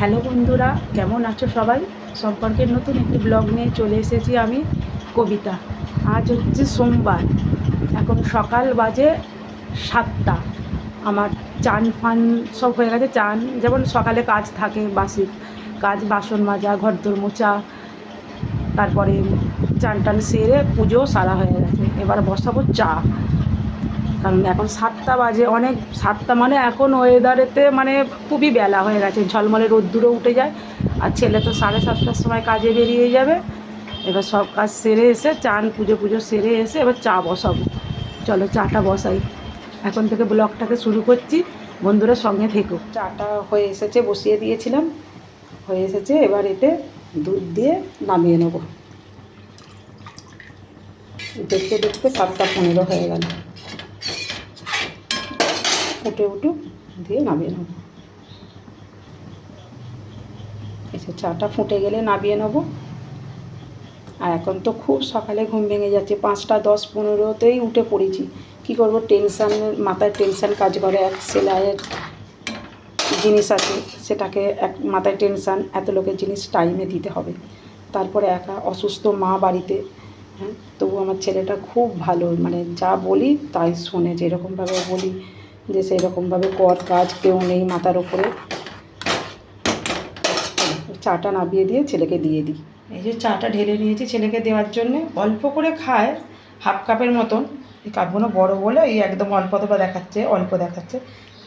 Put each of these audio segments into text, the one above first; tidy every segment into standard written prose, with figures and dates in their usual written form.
Hello বন্ধুরা, কেমন আছো সবাই? সম্পর্কের নতুন একটি ব্লগ নিয়ে চলে এসেছি আমি, কবিতা। আজ হচ্ছে সোমবার, এখন সকাল বাজে 7টা। আমার চান ফান সব হয়ে গেছে। চান যেমন সকালে কাজ থাকে, বাসি কাজ, বাসন মাজা, ঘরদোর মোছা, তারপরে চান টান সেরে পুজো সারা হয়ে গেছে। এবার বসাবো চা, কারণ এখন 7টা বাজে। 7টা মানে এখন ওয়েদারেতে মানে খুবই বেলা হয়ে গেছে, ঝলমলে রোদ্দুরও উঠে যায়। আর ছেলে তো 7:30টার সময় কাজে বেরিয়ে যাবে। এবার সব কাজ সেরে এসে পুজো সেরে এসে এবার চা বসাবো। চলো চাটা বসাই, এখন থেকে ব্লগটাকে শুরু করছি। বন্ধুরা সঙ্গে থেকো। চাটা হয়ে এসেছে, বসিয়ে দিয়েছিলাম, হয়ে এসেছে। এবার এতে দুধ দিয়ে নামিয়ে নেব। দেখতে দেখতে 7:15 হয়ে গেল। উঠুক দিয়ে নামিয়ে নেব। এসে চাটা ফুটে গেলে নামিয়ে নেব। আর এখন তো খুব সকালে ঘুম ভেঙে যাচ্ছে, 5টা 10-15তেই উঠে পড়েছি। কি করব, মাথায় টেনশান কাজ করে। এক সেলাইয়ের জিনিস আছে, সেটাকে মাথায় টেনশান, এত লোকের জিনিস টাইমে দিতে হবে। তারপরে একা অসুস্থ মা বাড়িতে। হ্যাঁ, তবু আমার ছেলেটা খুব ভালো, মানে যা বলি তাই শোনে। যেরকমভাবে বলি যে সেই রকমভাবে কর কাজ, কেউ নেই মাথার ওপরে। চাটা নামিয়ে দিয়ে ছেলেকে দিয়ে দিই। এই যে চাটা ঢেলে নিয়েছি ছেলেকে দেওয়ার জন্যে। অল্প করে খায়, হাফ কাপের মতন। এই কাপগুলো বড় বলে এই একদম অল্প দেখাচ্ছে।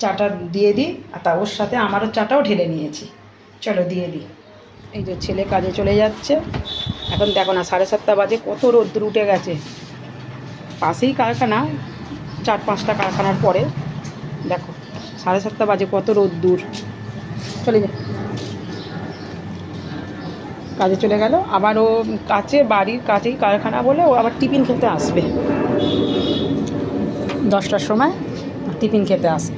চাটা দিয়ে দিই, আর তা ওর সাথে আমারও চাটাও ঢেলে নিয়েছি। চলো দিয়ে দিই। এই যে ছেলে কাজে চলে যাচ্ছে। এখন দেখো না, 7:30 বাজে, কত রোদ্দুর উঠে গেছে। পাশেই কারখানা, 4-5টা কারখানার পরে। দেখো 7:30 বাজে, কত রোদ্দুর। চলে যা, কাজে চলে গেল। আবার ও বাড়ির কাছেই কারখানা বলে ও আবার টিফিন খেতে আসবে 10টার সময়। টিফিন খেতে আসে,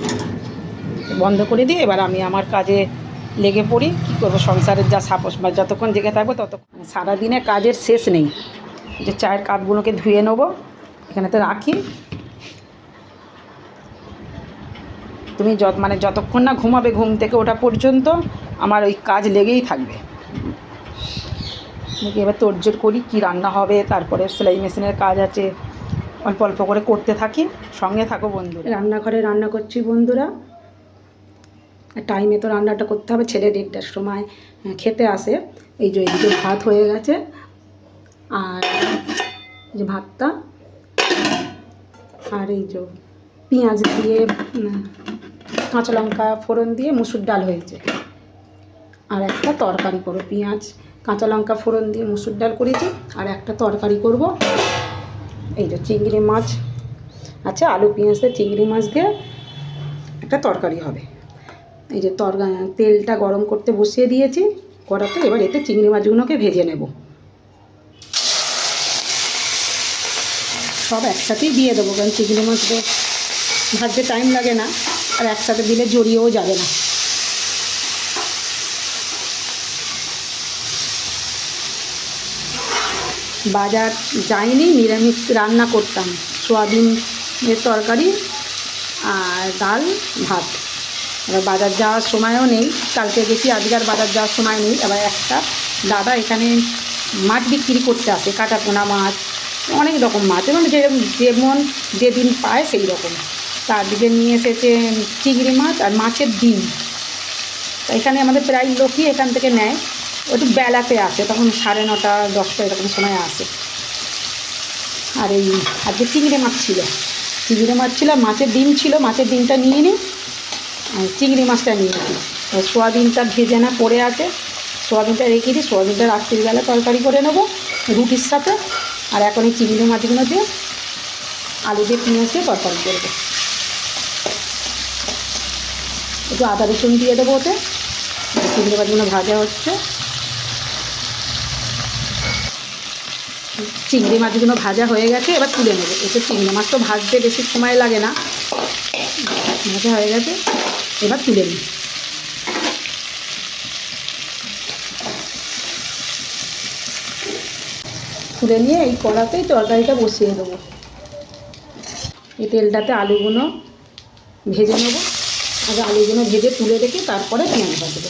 বন্ধ করে দিই। এবার আমি আমার কাজে লেগে পড়ি। কী করবো, সংসারের যা সাপোস, বা যতক্ষণ জেগে থাকবো ততক্ষণ। সারাদিনে কাজের শেষ নেই। যে চায়ের কাপগুলোকে ধুয়ে নেবো, এখানেতে রাখি। তুমি যতক্ষণ না ঘুমাবে, ঘুম থেকে ওঠা পর্যন্ত আমার ওই কাজ লেগেই থাকবে। এবার তোড়জোড় করি কী রান্না হবে, তারপরে সেলাই মেশিনের কাজ আছে, অল্প অল্প করে করতে থাকি। সঙ্গে থাকো বন্ধুরা। রান্নাঘরে রান্না করছি বন্ধুরা। টাইমে তো রান্নাটা করতে হবে, ছেলে 1:30টার সময় খেতে আসে। এই যে এদিকে ভাত হয়ে গেছে, আর এই যে ভাতটা, আর এই যে পেঁয়াজ দিয়ে কাঁচা লঙ্কা ফোড়ন দিয়ে মুসুর ডাল হয়েছে। আর একটা তরকারি করব, পেঁয়াজ কাঁচা লঙ্কা ফোড়ন দিয়ে মুসুর ডাল করেছি। আর একটা তরকারি করব, এই যে চিংড়ি মাছ আছে, আলু পেঁয়াজ দিয়ে চিংড়ি মাছ দিয়ে একটা তরকারি হবে। এই যে তেলটা গরম করতে বসিয়ে দিয়েছি কড়াতে। এবার এতে চিংড়ি মাছগুলোকে ভেজে নেব। সব একসাথেই দিয়ে দেবো, কারণ চিংড়ি মাছটা ভাজতে টাইম লাগে না, আর একসাথে দিলে জড়িয়েও যাবে না। বাজার যাইনি, নিরামিষ রান্না করতাম। সোয়াবিনের তরকারি আর ডাল ভাত। এবার বাজার যাওয়ার সময়ও নেই, কালকে গেছি, আজকে আর বাজার যাওয়ার সময় নেই। এবার একটা দাদা এখানে মাছ বিক্রি করতে আসে, কাটাপোনা মাছ, অনেক রকম মাছ, এবং যেমন যেদিন পায় সেই রকম। তার দিকে নিয়ে এসেছে চিংড়ি মাছ আর মাছের ডিম। এখানে আমাদের প্রায় লোকই এখান থেকে নেয়। একটু বেলাতে আসে, তখন 9:30 10টা এরকম সময় আসে। আর এই আজকে চিংড়ি মাছ ছিল, মাছের ডিম ছিল। মাছের ডিমটা নিয়ে নিই, আর চিংড়ি মাছটা নিয়েছি। সোয়াবিনটা ভেজে না পড়ে আছে, সোয়াবিনটা রেখে দিই। সোয়াবিনটা রাত্রিবেলা তরকারি করে নেবো রুটির সাথে। আর এখন এই চিংড়ি মাছগুলো দিয়ে আলু দিয়ে পেঁয়াজ দিয়ে তরকারি করবো। একটু আদা রসুন দিয়ে দেবো ওতে। চিংড়ি মাছগুলো ভাজা হচ্ছে, চিংড়ি মাছগুলো ভাজা হয়ে গেছে। এবার তুলে নেবো। এতে চিংড়ি মাছ তো ভাজতে বেশি সময় লাগে না, ভাজা হয়ে গেছে। এবার তুলে নিই। তুলে নিয়ে এই কড়াতেই তরকারিটা বসিয়ে দেবো। এই তেলটাতে আলুগুলো ভেজে নেবো। আগে আলুগুলো ভেজে তুলে রেখে তারপরে পেঁয়াজ ভাজবো।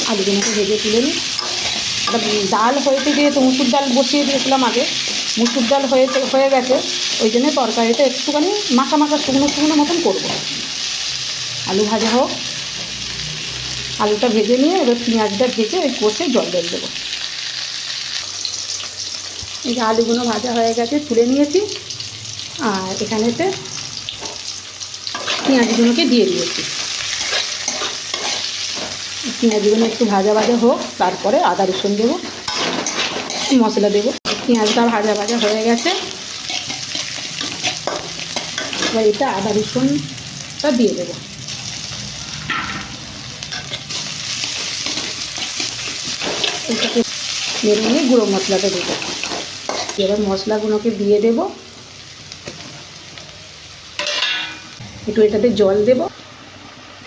আলুগুলোকে ভেজে তুলে নিই। ডাল হয়েছে, যেহেতু মুসুর ডাল বসিয়ে দিয়েছিলাম আগে, মুসুর ডাল হয়ে গেছে, ওই জন্য তরকারিটা একটুখানি মাখা মাখা শুকনো শুকনো মতন করবো। আলু ভাজা হোক, আলুটা ভেজে নিয়ে এবার পেঁয়াজটা ভেজে ওই কষে জল দিয়ে দেবো। এই যে আলুগুলো ভাজা হয়ে গেছে, তুলে নিয়েছি, আর এখানেতে পেঁয়াজগুলোকে দিয়ে দিয়েছি। পেঁয়াজগুলো একটু ভাজা ভাজা হোক, তারপরে আদা রসুন দেবো, মশলা দেবো। পেঁয়াজটা ভাজা ভাজা হয়ে গেছে, এবার এটা আদা রসুনটা দিয়ে দেবো। এটাকে নেড়ে নিয়ে গুঁড়ো মশলাটা দেবো। এবার মশলাগুলোকে দিয়ে দেবো, একটু এটাতে জল দেবো।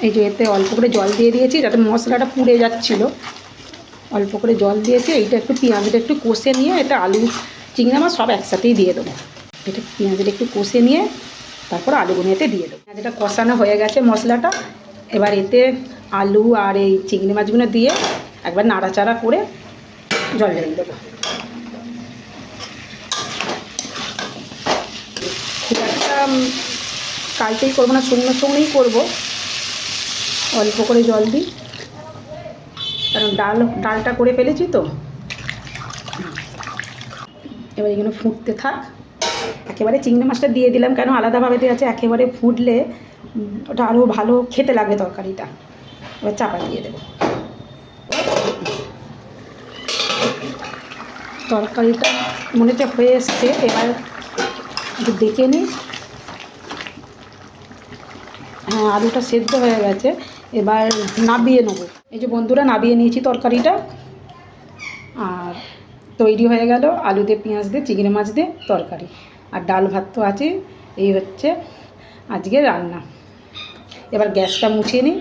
এই যে এতে অল্প করে জল দিয়ে দিয়েছি, যাতে মশলাটা পুড়ে যাচ্ছিলো, অল্প করে জল দিয়েছি। এইটা একটু পেঁয়াজটা একটু কষে নিয়ে এটা আলু চিংড়ি মাছ সব একসাথেই দিয়ে দেবো। এটা পেঁয়াজটা একটু কষে নিয়ে তারপর আলুগুলো এতে দিয়ে দেবো। পেঁয়াজটা কষানো হয়ে গেছে মশলাটা, এবার এতে আলু আর এই চিংড়ি মাছগুলো দিয়ে একবার নাড়াচাড়া করে জল ঢেলে দেবো। খুব একটা কালকেই করবো না, শুকনো শুকনোই করবো, অল্প করে জল দিই, কারণ ডালটা করে ফেলেছি তো। এবার এগুলো ফুটতে থাক। একেবারে চিংড়ি মাছটা দিয়ে দিলাম, কেন আলাদাভাবে দেওয়া আছে, একেবারে ফুটলে ওটা আরও ভালো খেতে লাগবে তরকারিটা। এবার চাপা দিয়ে দেবো। তরকারিটা মনে হচ্ছে হয়ে এসছে, এবার একটু দেখে নিই। হ্যাঁ, আলুটা সেদ্ধ হয়ে গেছে, এবার নাবিয়ে নেবো। এই যে বন্ধুরা, নাবিয়ে নিয়েছি তরকারিটা, আর তৈরি হয়ে গেল আলু দিয়ে পেঁয়াজ দিয়ে চিংড়ি মাছ দিয়ে তরকারি। আর ডাল ভাত তো আছে। এই হচ্ছে আজকে রান্না। এবার গ্যাসটা মুছিয়ে নিই,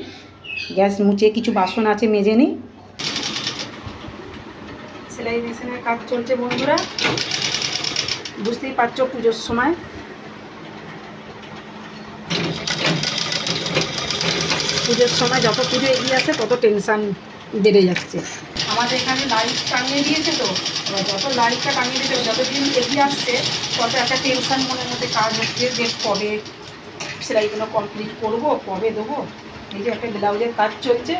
গ্যাস মুছিয়ে কিছু বাসন আছে মেজে নিই। সেলাই মেশিনের কাজ চলছে বন্ধুরা, বুঝতেই পারছো পুজোর সময়। পুজোর সময় যত পুজো এগিয়ে আসে তত টেনশান বেড়ে যাচ্ছে। আমাদের এখানে লাইট টাঙিয়ে দিয়েছে, তো এবার যত লাইটটা টাঙিয়ে দিয়েছে যতদিন এগিয়ে আসছে তত একটা টেনশান মনের মধ্যে কাজ হচ্ছে যে কবে সেলাইগুলো কমপ্লিট করব, কবে দেবো। এই যে একটা ব্লাউজের কাজ চলছে,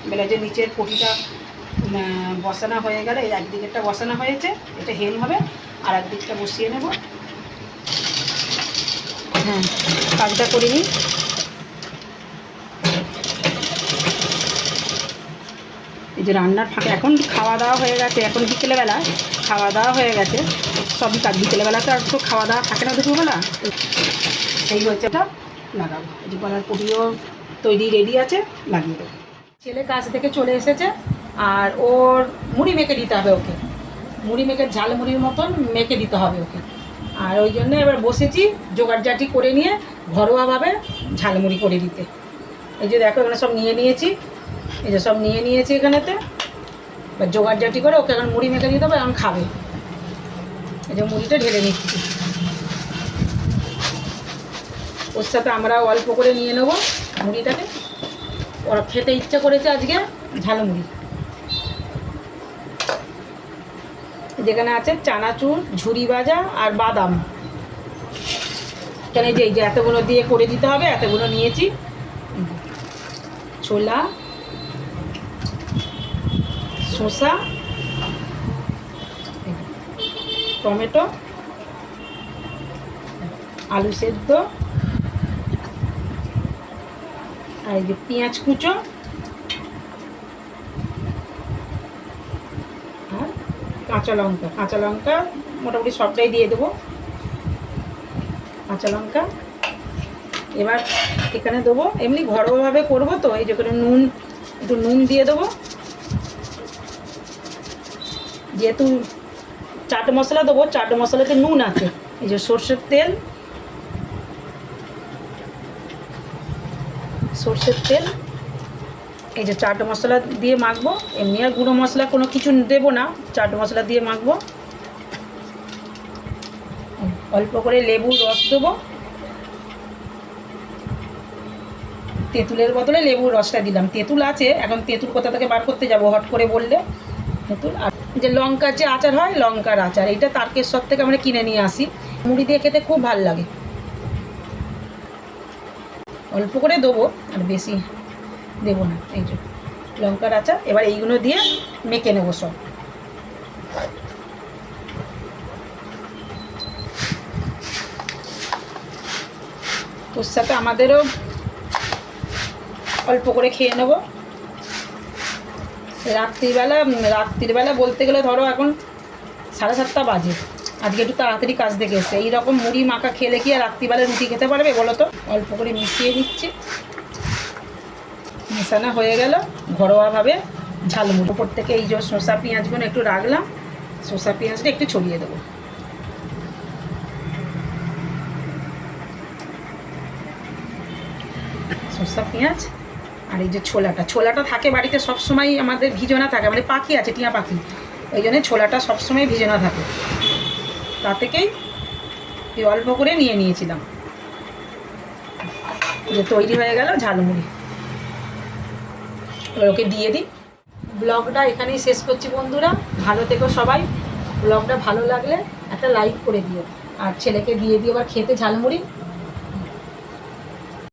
ব্লাউজের নিচের পটিটা বসানো হয়ে গেলে, এই একদিকেরটা বসানো হয়েছে, এটা হেম হবে, আর একদিকটা বসিয়ে নেব। হ্যাঁ, কাজটা করে নিই। এই যে রান্নার ফাঁকে এখন খাওয়া দাওয়া হয়ে গেছে, এখন বিকেলবেলা খাওয়া দাওয়া হয়ে গেছে, সবই কাজ। বিকেলবেলা তো আর তো খাওয়া দাওয়া থাকে না দুপুরবেলা। সেই হচ্ছে এটা লাগাবো। এই যে গলার পটিও তৈরি রেডি আছে, লাগিয়ে দেবো। ছেলে কাজ থেকে চলে এসেছে, আর ওর মুড়ি মেখে দিতে হবে ওকে, মুড়ি মেখে ঝাল মুড়ির মতন মেখে দিতে হবে ওকে। আর ওই জন্য এবার বসেছি জোগাড়জাটি করে নিয়ে ঘরোয়াভাবে ঝালমুড়ি করে দিতে। এই যে দেখো এখানে সব নিয়ে নিয়েছি, এই যে সব নিয়ে নিয়েছি এখানেতে। এবার জোগাড়জাটি করে ওকে এখন মুড়ি মেখে দিতে হবে, এখন খাবে। এই যে মুড়িটা ঢেলে নিচ্ছি, ওর সাথে আমরা অল্প করে নিয়ে নেবো মুড়িটাকে। ওরা খেতে ইচ্ছা করেছে আজকে ঝালমুড়ি। যেখানে আছে চানাচুর, ঝুরি ভাজা আর বাদাম। এখানে যে এই যে এতগুলো দিয়ে করে দিতে হবে, এতগুলো নিয়েছি। ছোলা, শসা, টমেটো, আলু সেদ্ধ, আর এই যে পেঁয়াজ কুচো, আর কাঁচা লঙ্কা। কাঁচা লঙ্কা মোটামুটি সবটাই দিয়ে দেবো, কাঁচা লঙ্কা। এবার এখানে দেবো, এমনি ঘরোয়াভাবে করবো তো, এই যে করে নুন, একটু নুন দিয়ে দেবো। যেহেতু চাট মশলা দেবো, চাট মশলাতে নুন আছে। এই যে সর্ষের তেল, সর্ষের তেল, এই যে চাট মশলা দিয়ে মাখবো। এমনি আর গুঁড়ো মশলা কোনো কিছু দেবো না, চাট মশলা দিয়ে মাখবো। অল্প করে লেবুর রস দেবো, তেঁতুলের বদলে লেবুর রসটা দিলাম। তেঁতুল আছে, এখন তেঁতুল কোথা থেকে বার করতে যাবো হট করে বললে। তেঁতুল আর যে লঙ্কার যে আচার হয়, লঙ্কার আচার, এইটা তারকেশ্বর থেকে আমরা কিনে নিয়ে আসি। মুড়ি দিয়ে খেতে খুব ভালো লাগে। অল্প করে দেবো, আর বেশি দেবো না। এই যে লঙ্কার আচার, এবার এইগুলো দিয়ে মেখে নেবো সব। তোর সাথে আমাদেরও অল্প করে খেয়ে নেব। রাত্রিবেলা বলতে গেলে ধরো এখন 7:30 বাজে। আজকে একটু তাড়াতাড়ি কাজ থেকে এসে এইরকম মুড়ি মাখা খেলে কি আর রাত্রিবেলা রুটি খেতে পারবে বলো তো? অল্প করে মিশিয়ে দিচ্ছি। মেশানো হয়ে গেল ঘরোয়াভাবে ঝালমুড়ি। উপর থেকে এই যে শসা পেঁয়াজগুলো একটু রাখলাম, শসা পেঁয়াজটা একটু ছড়িয়ে দেবো। শসা পেঁয়াজ আর এই যে ছোলাটা থাকে বাড়িতে সবসময় আমাদের ভিজানো থাকে, মানে পাখি আছে, টিয়া পাখি, ওই জন্য ছোলাটা সবসময় ভিজানো থাকে। তা থেকেই অল্প করে নিয়ে নিয়েছিলাম। যে তৈরি হয়ে গেল ঝালমুড়ি, এবার ওকে দিয়ে দিই। ব্লগটা এখানেই শেষ করছি বন্ধুরা, ভালো থেকো সবাই। ব্লগটা ভালো লাগলে একটা লাইক করে দিও, আর ছেলেকে দিয়ে দিও আবার খেতে ঝালমুড়ি।